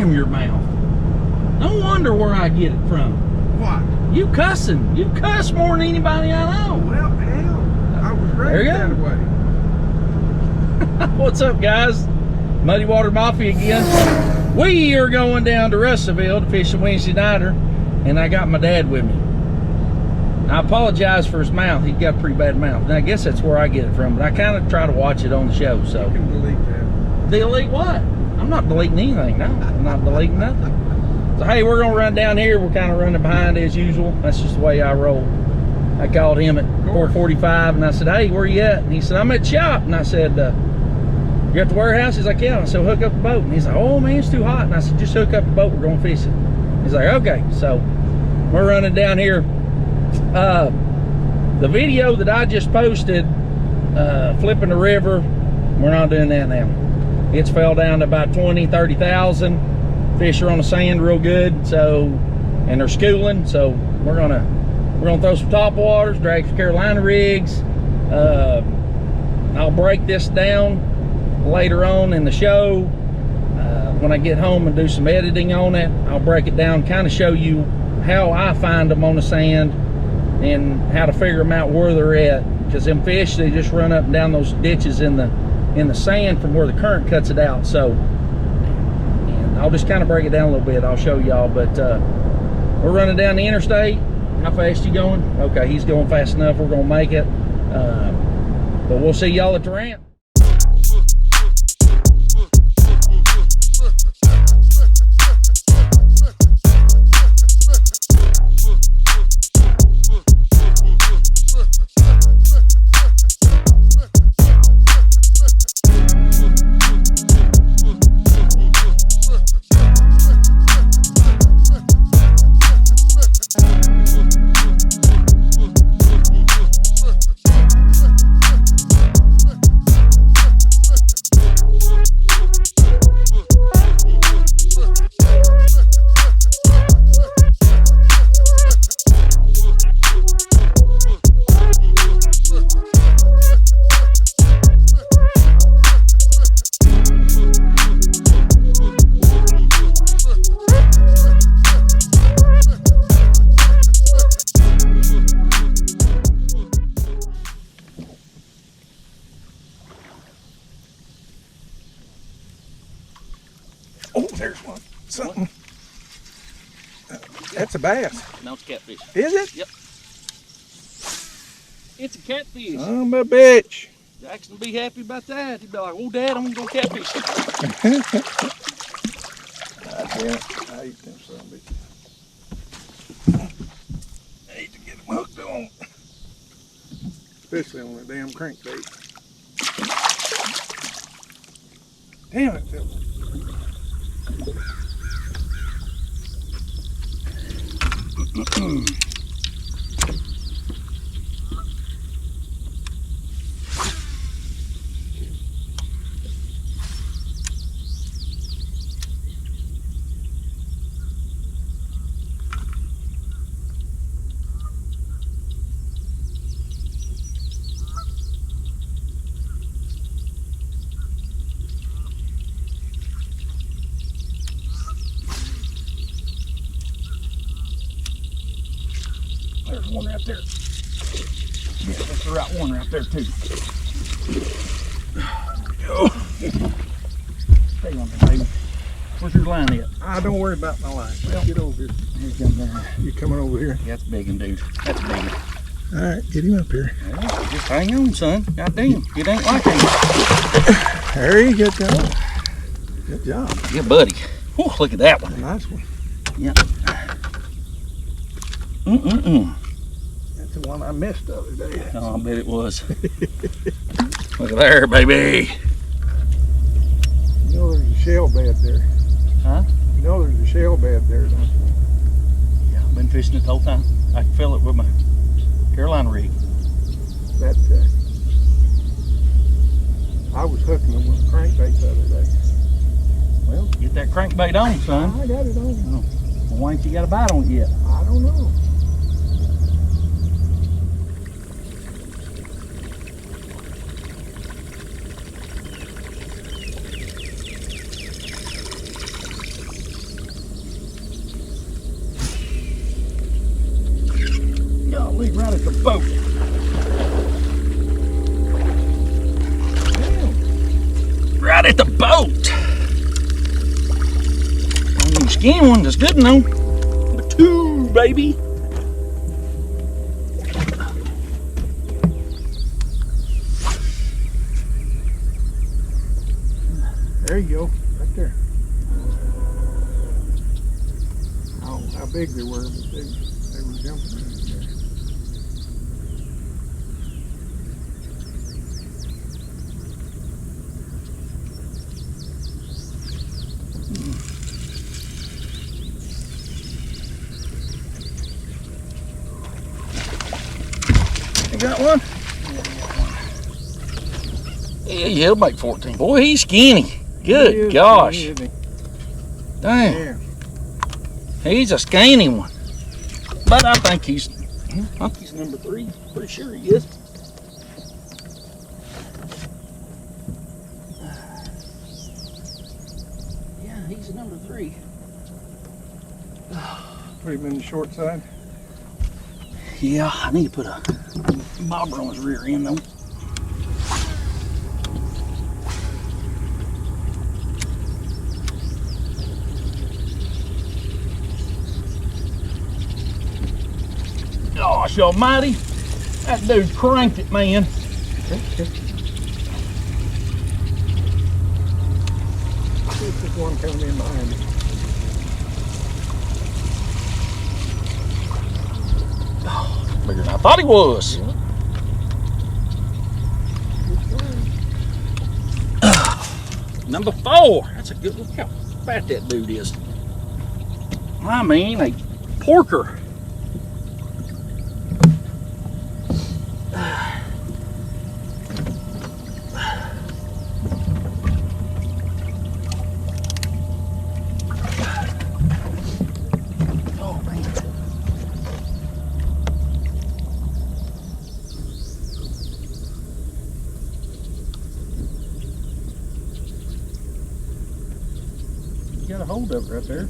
damn your mouth. No wonder where I get it from. What? You cussing. You cuss more than anybody I know. Well, hell, I was raised that way. What's up, guys? Muddy Water Mafia again. We are going down to Russellville to fish a Wednesday nighter, and I got my dad with me. I apologize for his mouth. He's got a pretty bad mouth. And I guess that's where I get it from, but I kind of try to watch it on the show. So You can delete that. delete what? I'm not deleting anything. No, I'm not deleting nothing. So hey, we're gonna run down here. We're kind of running behind as usual. That's just the way I roll. I called him at 4:45 and I said, hey, where you at? And he said, I'm at the shop. And I said, you at the warehouse? He's like, yeah. I said, hook up the boat. And he's like, oh man, it's too hot. And I said, just hook up the boat. We're gonna fish it. He's like, okay. So we're running down here. The video that I just posted, flipping the river, we're not doing that now. It's fell down to about 20-30,000. Fish are on the sand real good, so, and they're schooling, so we're gonna throw some top waters, drag some Carolina rigs. I'll break this down later on in the show. When I get home and do some editing on it, I'll break it down, kind of show you how I find them on the sand and how to figure them out where they're at, because them fish, they just run up and down those ditches in the sand from where the current cuts it out. So, and I'll just kind of break it down a little bit. I'll show y'all, but we're running down the interstate. How fast you going? Okay, he's going fast enough. We're gonna make it, but we'll see y'all at the ramp. Oh, there's one. Something. That's a bass. No, it's catfish. Is it? Yep. It's a catfish. I'm a bitch. Jackson will be happy about that. He'd be like, oh, Dad, I'm going to go catfish. Damn it. I hate them son of a bitches. I hate to get them hooked on. Especially on a damn crankbait. Damn it, Phil. There's one right there. Yeah, that's the right one right there too. Oh. Stay on there, baby. Where's your line at? Don't worry about my line. Well, Get over here. Here he comes down. You coming over here? Yeah, that's a big one, dude. That's a big one. All right, get him up here. Well, just hang on, son. God damn, it ain't like him. There you go. Good job. Yeah, buddy. Whew, look at that one. Nice one. Yeah. That's the one I missed the other day. Oh, I bet it was. Look at there, baby. You know there's a shell bed there. Huh? You know there's a shell bed there, don't you? Yeah, I've been fishing it the whole time. I can fill it with my Carolina rig. That I was hooking them with crankbait the other day. Well, get that crankbait on, son. I got it on. Oh. Well, why ain't you got a bite on it yet? I don't know. boat. Right at the boat. Them skinny ones is good enough. Number 2, baby. There you go, right there. Oh, how big they were, but they were jumping right there. You got one? Yeah, he'll make 14. Boy, he's skinny. Good gosh. Damn. Yeah. He's a skinny one. But I think he's number 3. Pretty sure he is. Yeah, he's number 3. Put him in the short side. Yeah, I need to put a bobber on his rear end though. Gosh almighty, that dude cranked it, man. Okay. See if there's one coming in behind it. Bigger than I thought he was. Number 4. That's a good look how fat that dude is. I mean, a porker. Oh man. You got a hold of it right there.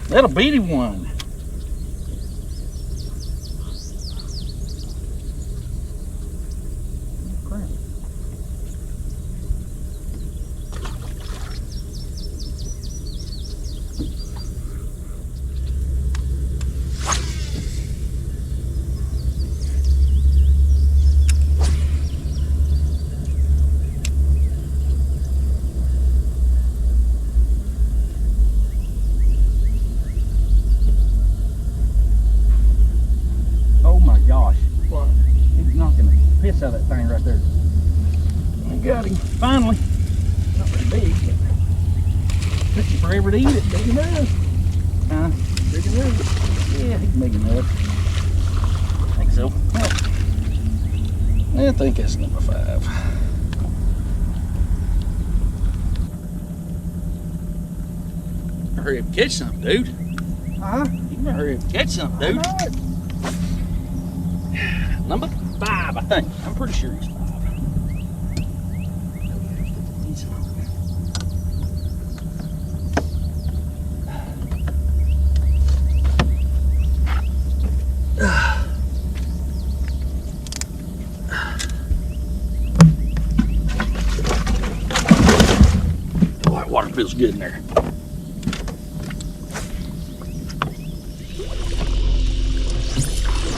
That'll beat him one. Crap. Gosh, What? he's knocking the piss out of that thing right there. I got him, finally. Not very big, but took him forever to eat it. Big enough. Huh? Big enough. Yeah, he's big enough. I think so. Well, I think that's number 5. Hurry up and catch something, dude. Huh? You better hurry up and catch something, dude. All right. Number 5, I think. I'm pretty sure he's 5. Oh, that water feels good in there.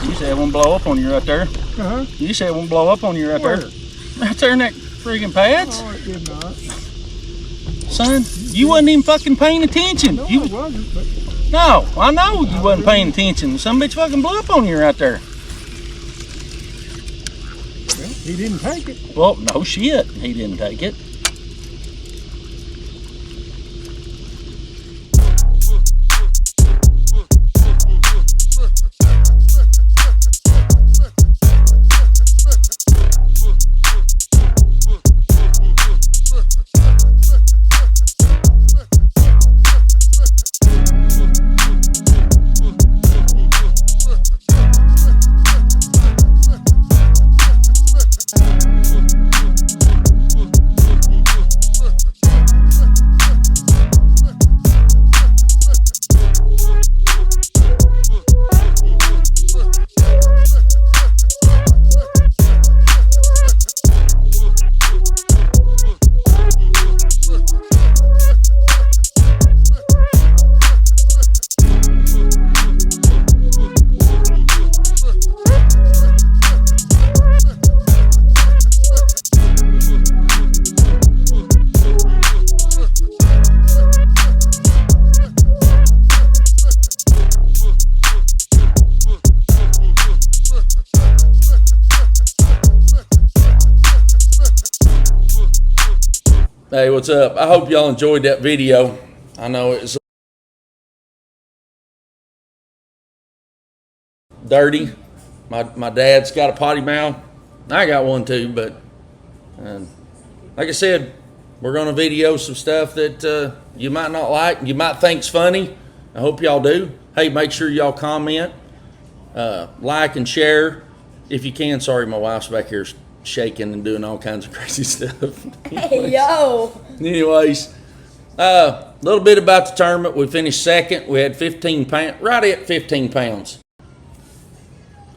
You said it won't blow up on you right there. Uh-huh. You said it won't blow up on you right Where? there. Right there in that friggin' pads. Oh, it did not. Son, you wasn't even fucking paying attention. No, You, it wasn't, but no, I know you wasn't paying attention. Some bitch fucking blew up on you right there. well, he didn't take it. Well, no shit, he didn't take it. Hey, what's up? I hope y'all enjoyed that video. I know it's dirty. My dad's got a potty mouth. I got one too, but like I said, we're going to video some stuff that you might not like, you might think's funny. I hope y'all do. Hey, make sure y'all comment, like, and share if you can. Sorry, my wife's back here shaking and doing all kinds of crazy stuff. Hey, yo. Anyways, a little bit about the tournament. We finished second. We had 15 pounds, right at 15 pounds.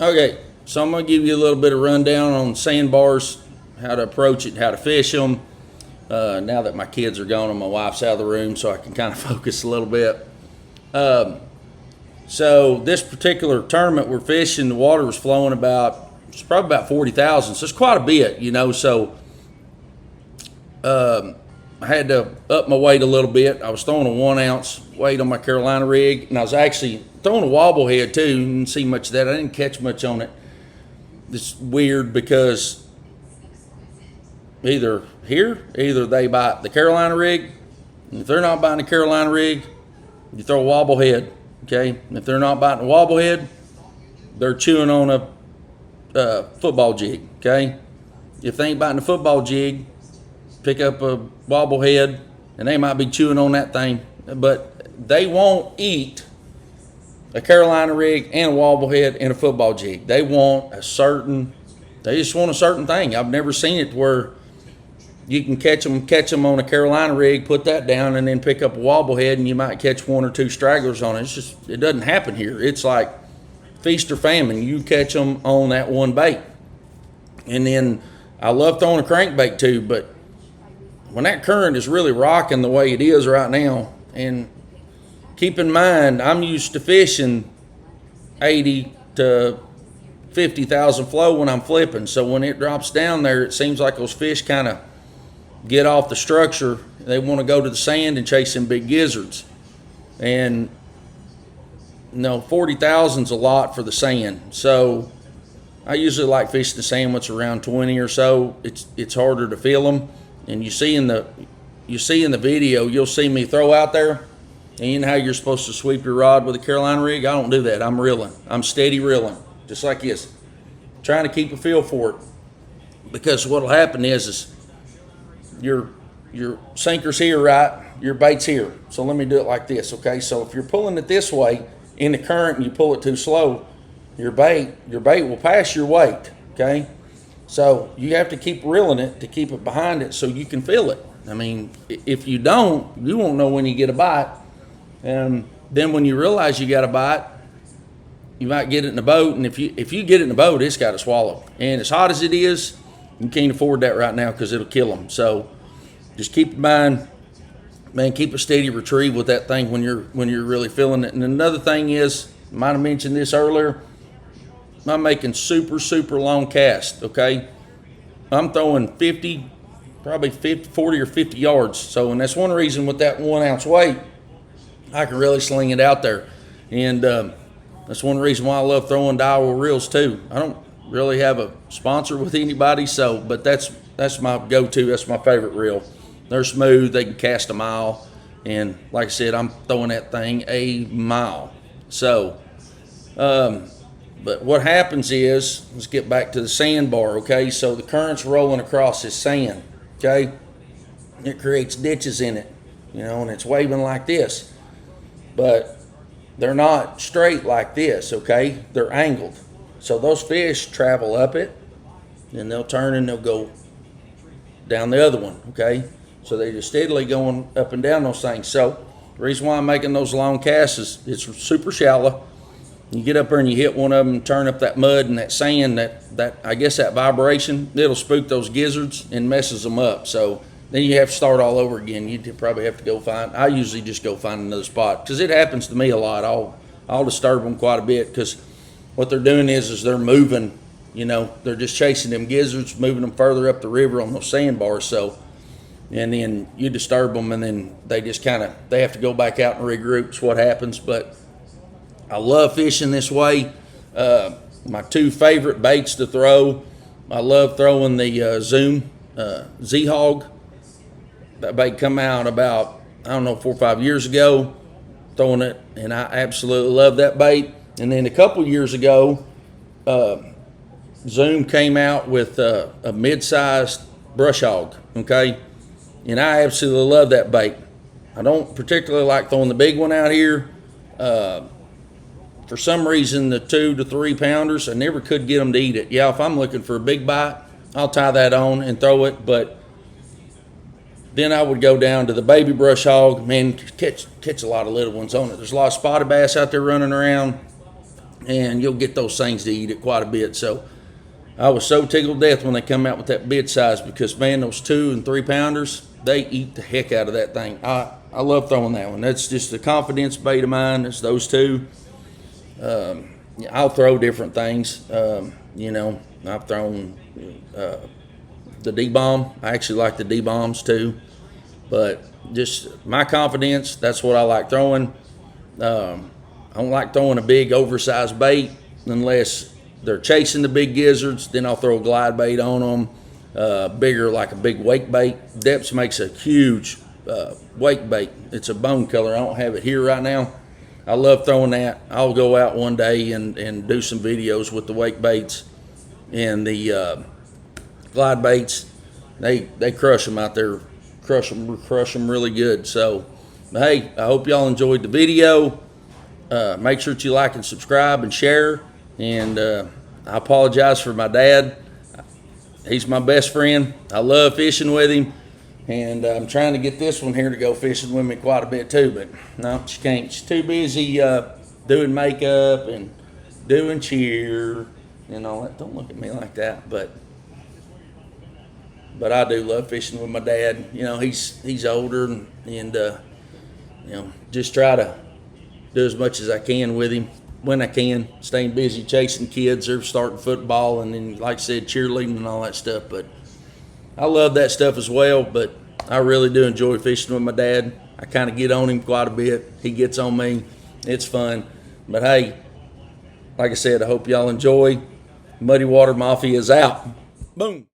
Okay, so I'm going to give you a little bit of rundown on sandbars, how to approach it, how to fish them. Now that my kids are gone and my wife's out of the room, so I can kind of focus a little bit. So this particular tournament we're fishing, the water was flowing it's probably about 40,000, so it's quite a bit, you know. So I had to up my weight a little bit. I was throwing a 1 ounce weight on my Carolina rig, and I was actually throwing a wobble head too. You didn't see much of that. I didn't catch much on it. It's weird because either they bite the Carolina rig, and if they're not biting the Carolina rig, you throw a wobble head, okay? And if they're not biting a wobble head, they're chewing on a football jig, okay? If they ain't biting a football jig, pick up a wobble head, and they might be chewing on that thing, but they won't eat a Carolina rig and a wobble head and a football jig. They just want a certain thing. I've never seen it where you can catch them on a Carolina rig, put that down, and then pick up a wobble head, and you might catch 1 or 2 stragglers on it. It doesn't happen here. It's like feast or famine. You catch them on that one bait. And then I love throwing a crankbait too, but when that current is really rocking the way it is right now, and keep in mind, I'm used to fishing 80 to 50,000 flow when I'm flipping. So when it drops down there, it seems like those fish kind of get off the structure. They want to go to the sand and chase them big gizzards. And 40,000's a lot for the sand. So I usually like fishing the sand when it's around 20 or so. It's harder to feel them. And you see in the video, you'll see me throw out there, and you know how you're supposed to sweep your rod with a Carolina rig? I don't do that. I'm reeling. I'm steady reeling, just like this, trying to keep a feel for it. Because what'll happen is your sinker's here, right? Your bait's here. So let me do it like this, okay? So if you're pulling it this way in the current and you pull it too slow, your bait will pass your weight, okay? So you have to keep reeling it to keep it behind it so you can feel it. I mean, if you don't, you won't know when you get a bite. And then when you realize you got a bite, you might get it in the boat. And if you get it in the boat, it's got to swallow. And as hot as it is, you can't afford that right now because it'll kill them. So just keep in mind, man, keep a steady retrieve with that thing when you're really feeling it. And another thing is, I might have mentioned this earlier, I'm making super, super long casts, okay? I'm throwing 40 or 50 yards. So, and that's one reason with that 1 ounce weight, I can really sling it out there. And that's one reason why I love throwing Daiwa reels too. I don't really have a sponsor with anybody, but that's my go-to. That's my favorite reel. They're smooth. They can cast a mile. And like I said, I'm throwing that thing a mile. So, but what happens is, let's get back to the sandbar, okay? So the current's rolling across this sand, okay? It creates ditches in it, and it's waving like this. But they're not straight like this, okay? They're angled. So those fish travel up it, then they'll turn and they'll go down the other one, okay? So they're just steadily going up and down those things. So the reason why I'm making those long casts is it's super shallow. You get up there and you hit one of them and turn up that mud and that sand, that I guess that vibration, it'll spook those gizzards and messes them up. So then you have to start all over again. You probably have to go I usually just go find another spot because it happens to me a lot. I'll disturb them quite a bit because what they're doing is they're moving, they're just chasing them gizzards, moving them further up the river on those sandbars. So, and then you disturb them and then they just they have to go back out and regroup. It's what happens. But I love fishing this way. My 2 favorite baits to throw, I love throwing the Zoom Z-Hog that bait come out about, I don't know, 4 or 5 years ago, throwing it, and I absolutely love that bait. And then a couple years ago, Zoom came out with a mid-sized brush hog, okay? And I absolutely love that bait. I don't particularly like throwing the big one out here. For some reason, the 2 to 3 pounders, I never could get them to eat it. Yeah, if I'm looking for a big bite, I'll tie that on and throw it, but then I would go down to the baby brush hog. Man, catch a lot of little ones on it. There's a lot of spotted bass out there running around, and you'll get those things to eat it quite a bit. So I was so tickled to death when they come out with that bid size, because, man, those 2 and 3 pounders, they eat the heck out of that thing. I love throwing that one. That's just a confidence bait of mine. It's those 2. I'll throw different things. You know, I've thrown the D-bomb. I actually like the D-bombs too. But just my confidence, that's what I like throwing. I don't like throwing a big oversized bait unless they're chasing the big gizzards. Then I'll throw a glide bait on them, bigger, like a big wake bait. Depths makes a huge wake bait. It's a bone color. I don't have it here right now. I love throwing that. I'll go out one day and do some videos with the wake baits and the glide baits. They crush them out there. Crush them really good. So, hey, I hope y'all enjoyed the video. Make sure that you like and subscribe and share. And I apologize for my dad. He's my best friend. I love fishing with him. And I'm trying to get this one here to go fishing with me quite a bit too, but no, she can't. She's too busy doing makeup and doing cheer and all that. Don't look at me like that, but I do love fishing with my dad. You know, he's older and you know, just try to do as much as I can with him when I can. Staying busy chasing kids or starting football and then, like I said, cheerleading and all that stuff, but I love that stuff as well, but I really do enjoy fishing with my dad. I kind of get on him quite a bit. He gets on me. It's fun. But hey, like I said, I hope y'all enjoy. Muddy Water Mafia is out. Boom.